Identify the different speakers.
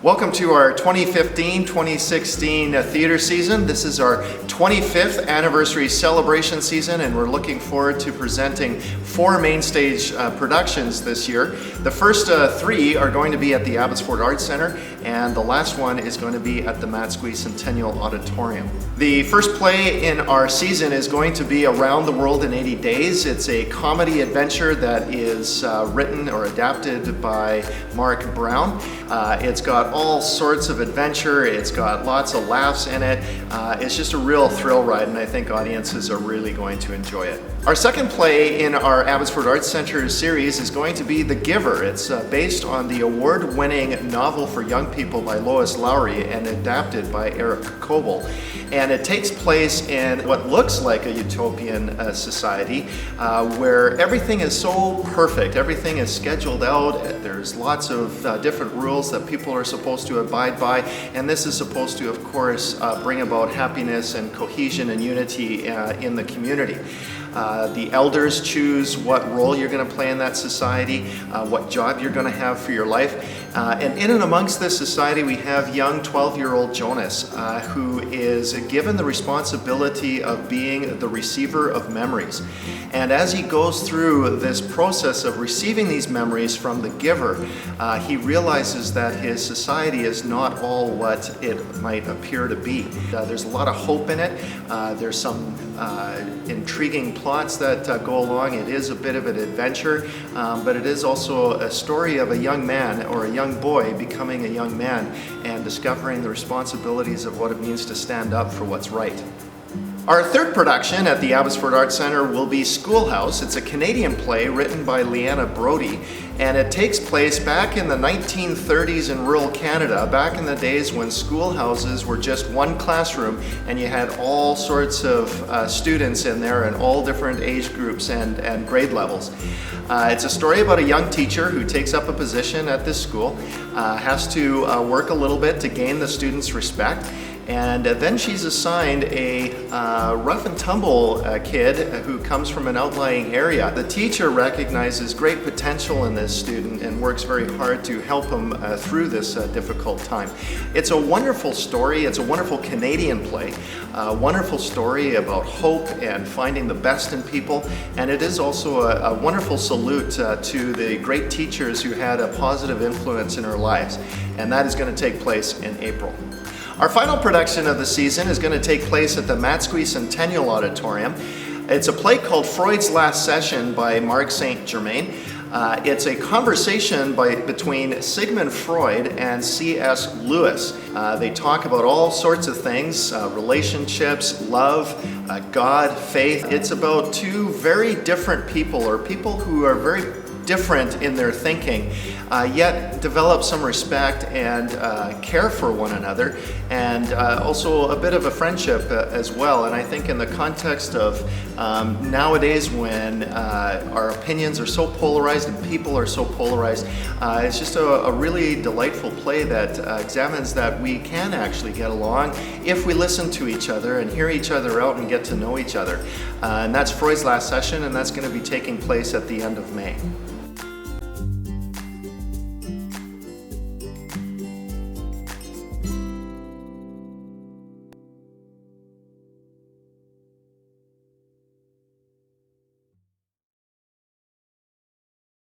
Speaker 1: Welcome to our 2015-2016 theater season. This is our 25th anniversary celebration season, and we're looking forward to presenting 4 main stage productions this year. The first 3 are going to be at the Abbotsford Arts Centre, and the last one is going to be at the Matsqui Centennial Auditorium. The first play in our season is going to be Around the World in 80 Days. It's a comedy adventure that is written or adapted by Mark Brown. It's got all sorts of adventure, it's got lots of laughs in it. It's just a real thrill ride, and I think audiences are really going to enjoy it. Our second play in our Abbotsford Arts Centre series is going to be The Giver. It's based on the award-winning novel for young people by Lois Lowry and adapted by Eric Coble. And it takes place in what looks like a utopian society where everything is so perfect, everything is scheduled out, there's lots of different rules that people are supposed to abide by, and this is supposed to, of course, bring about happiness and cohesion and unity in the community. The elders choose what role you're going to play in that society, what job you're going to have for your life. And in and amongst this society, we have young 12-year-old Jonas, who is given the responsibility of being the receiver of memories. And as he goes through this process of receiving these memories from the giver, he realizes that his society is not all what it might appear to be. There's a lot of hope in it. There's some intriguing plots that go along. It is a bit of an adventure, but it is also a story of a young man or a young boy becoming a young man and discovering the responsibilities of what it means to stand up for what's right. Our third production at the Abbotsford Arts Centre will be Schoolhouse. It's a Canadian play written by Leanna Brody, and it takes place back in the 1930s in rural Canada, back in the days when schoolhouses were just one classroom and you had all sorts of students in there in all different age groups and grade levels. It's a story about a young teacher who takes up a position at this school, has to work a little bit to gain the students' respect. And then she's assigned a rough and tumble kid who comes from an outlying area. The teacher recognizes great potential in this student and works very hard to help him through this difficult time. It's a wonderful story. It's a wonderful Canadian play. A wonderful story about hope and finding the best in people. And it is also a wonderful salute to the great teachers who had a positive influence in our lives. And that is going to take place in April. Our final production of the season is going to take place at the Matsqui Centennial Auditorium. It's a play called Freuds' Last Session by Mark St. Germain. It's a conversation between Sigmund Freud and C.S. Lewis. They talk about all sorts of things, relationships, love, God, faith. It's about 2 very different people, or people who are very different in their thinking, yet develop some respect and care for one another, and also a bit of a friendship as well. And I think in the context of nowadays when our opinions are so polarized and people are so polarized, it's just a really delightful play that examines that we can actually get along if we listen to each other and hear each other out and get to know each other. And that's Freud's Last Session, and that's going to be taking place at the end of May.